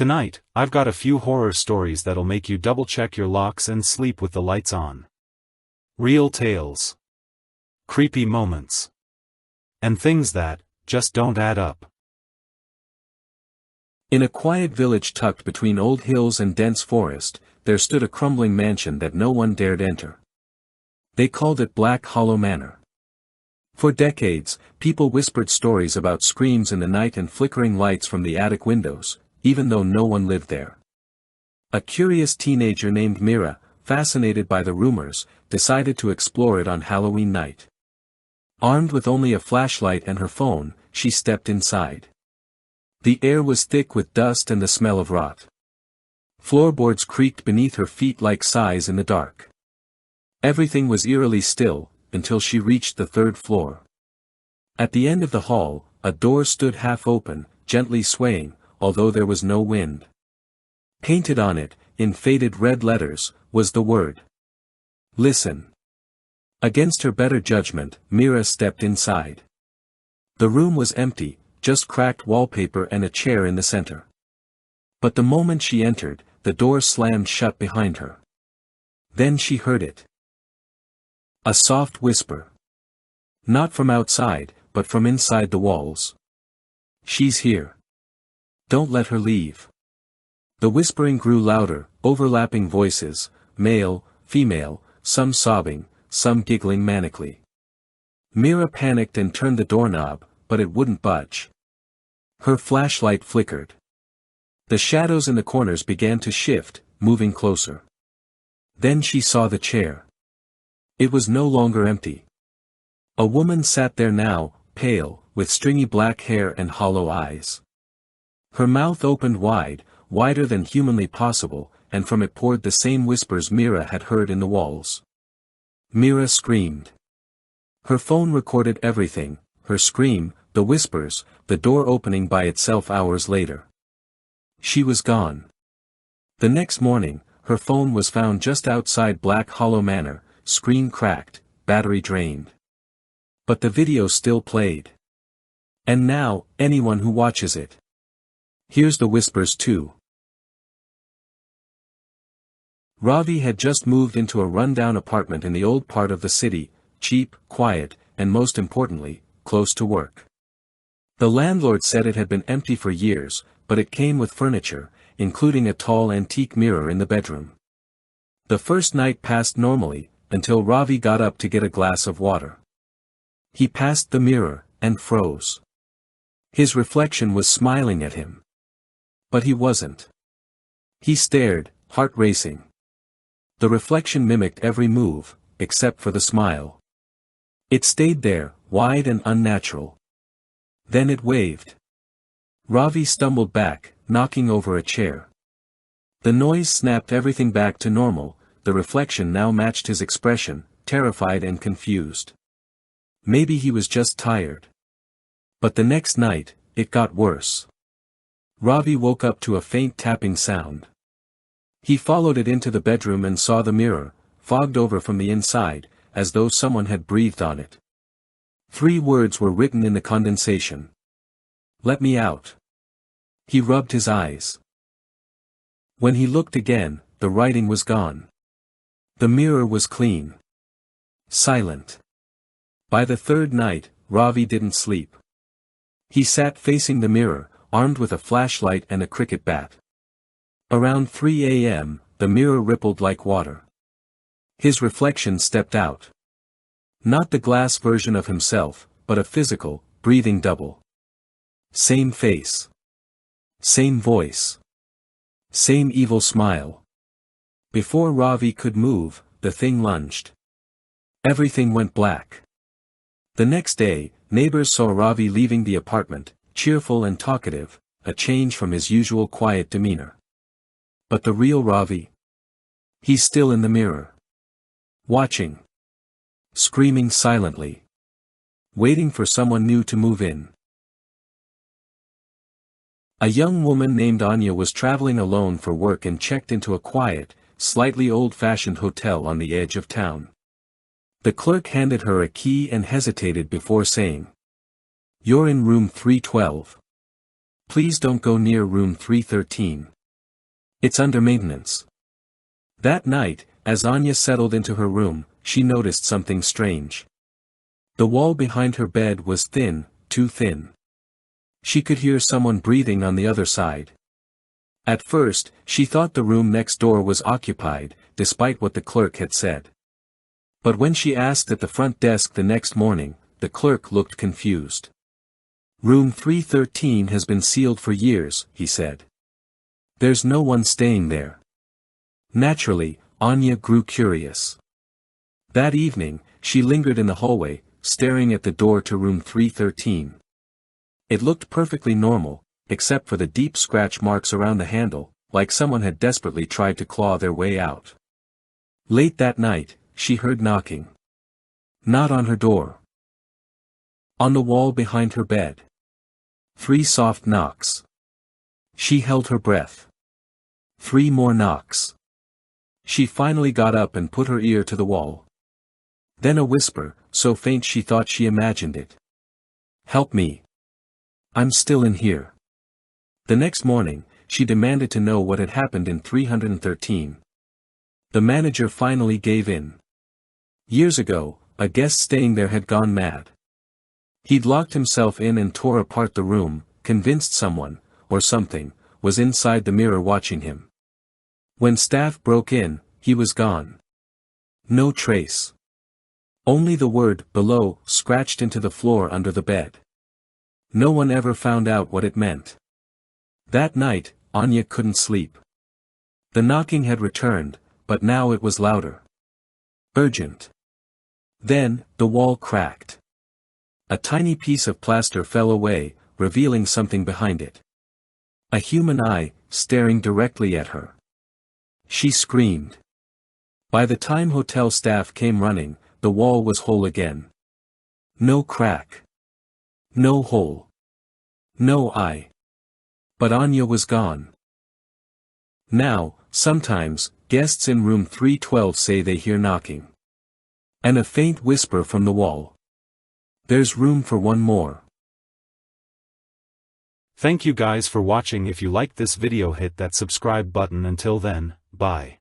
Tonight, I've got a few horror stories that'll make you double-check your locks and sleep with the lights on. Real tales. Creepy moments. And things that just don't add up. In a quiet village tucked between old hills and dense forest, there stood a crumbling mansion that no one dared enter. They called it Black Hollow Manor. For decades, people whispered stories about screams in the night and flickering lights from the attic windows, even though no one lived there. A curious teenager named Mira, fascinated by the rumors, decided to explore it on Halloween night. Armed with only a flashlight and her phone, she stepped inside. The air was thick with dust and the smell of rot. Floorboards creaked beneath her feet like sighs in the dark. Everything was eerily still, until she reached the third floor. At the end of the hall, a door stood half open, gently swaying, although there was no wind. Painted on it, in faded red letters, was the word. Listen. Against her better judgment, Mira stepped inside. The room was empty, just cracked wallpaper and a chair in the center. But the moment she entered, the door slammed shut behind her. Then she heard it. A soft whisper. Not from outside, but from inside the walls. She's here. Don't let her leave. The whispering grew louder, overlapping voices, male, female, some sobbing, some giggling manically. Mira panicked and turned the doorknob, but it wouldn't budge. Her flashlight flickered. The shadows in the corners began to shift, moving closer. Then she saw the chair. It was no longer empty. A woman sat there now, pale, with stringy black hair and hollow eyes. Her mouth opened wide, wider than humanly possible, and from it poured the same whispers Mira had heard in the walls. Mira screamed. Her phone recorded everything, her scream, the whispers, the door opening by itself hours later. She was gone. The next morning, her phone was found just outside Black Hollow Manor, screen cracked, battery drained. But the video still played. And now, anyone who watches it hears the whispers too. Ravi had just moved into a rundown apartment in the old part of the city, cheap, quiet, and most importantly, close to work. The landlord said it had been empty for years, but it came with furniture, including a tall antique mirror in the bedroom. The first night passed normally, until Ravi got up to get a glass of water. He passed the mirror, and froze. His reflection was smiling at him. But he wasn't. He stared, heart racing. The reflection mimicked every move, except for the smile. It stayed there, wide and unnatural. Then it waved. Ravi stumbled back, knocking over a chair. The noise snapped everything back to normal, the reflection now matched his expression, terrified and confused. Maybe he was just tired. But the next night, it got worse. Ravi woke up to a faint tapping sound. He followed it into the bedroom and saw the mirror, fogged over from the inside, as though someone had breathed on it. 3 words were written in the condensation. Let me out. He rubbed his eyes. When he looked again, the writing was gone. The mirror was clean. Silent. By the third night, Ravi didn't sleep. He sat facing the mirror, armed with a flashlight and a cricket bat. Around 3 a.m., the mirror rippled like water. His reflection stepped out. Not the glass version of himself, but a physical, breathing double. Same face. Same voice. Same evil smile. Before Ravi could move, the thing lunged. Everything went black. The next day, neighbors saw Ravi leaving the apartment, cheerful and talkative, a change from his usual quiet demeanor. But the real Ravi? He's still in the mirror. Watching. Screaming silently. Waiting for someone new to move in. A young woman named Anya was traveling alone for work and checked into a quiet, slightly old-fashioned hotel on the edge of town. The clerk handed her a key and hesitated before saying, "You're in room 312. Please don't go near room 313. It's under maintenance. That night, as Anya settled into her room, she noticed something strange. The wall behind her bed was thin, too thin. She could hear someone breathing on the other side. At first, she thought the room next door was occupied, despite what the clerk had said. But when she asked at the front desk the next morning, the clerk looked confused. Room 313 has been sealed for years, he said. There's no one staying there. Naturally, Anya grew curious. That evening, she lingered in the hallway, staring at the door to room 313. It looked perfectly normal, except for the deep scratch marks around the handle, like someone had desperately tried to claw their way out. Late that night, she heard knocking. Not on her door. On the wall behind her bed. 3 soft knocks. She held her breath. 3 more knocks. She finally got up and put her ear to the wall. Then a whisper, so faint she thought she imagined it. Help me. I'm still in here. The next morning, she demanded to know what had happened in 313. The manager finally gave in. Years ago, a guest staying there had gone mad. He'd locked himself in and tore apart the room, convinced someone, or something, was inside the mirror watching him. When staff broke in, he was gone. No trace. Only the word "below" scratched into the floor under the bed. No one ever found out what it meant. That night, Anya couldn't sleep. The knocking had returned, but now it was louder. Urgent. Then, the wall cracked. A tiny piece of plaster fell away, revealing something behind it. A human eye, staring directly at her. She screamed. By the time hotel staff came running, the wall was whole again. No crack. No hole. No eye. But Anya was gone. Now, sometimes, guests in room 312 say they hear knocking. And a faint whisper from the wall. There's room for one more. Thank you guys for watching. If you liked this video, hit that subscribe button. Until then, bye.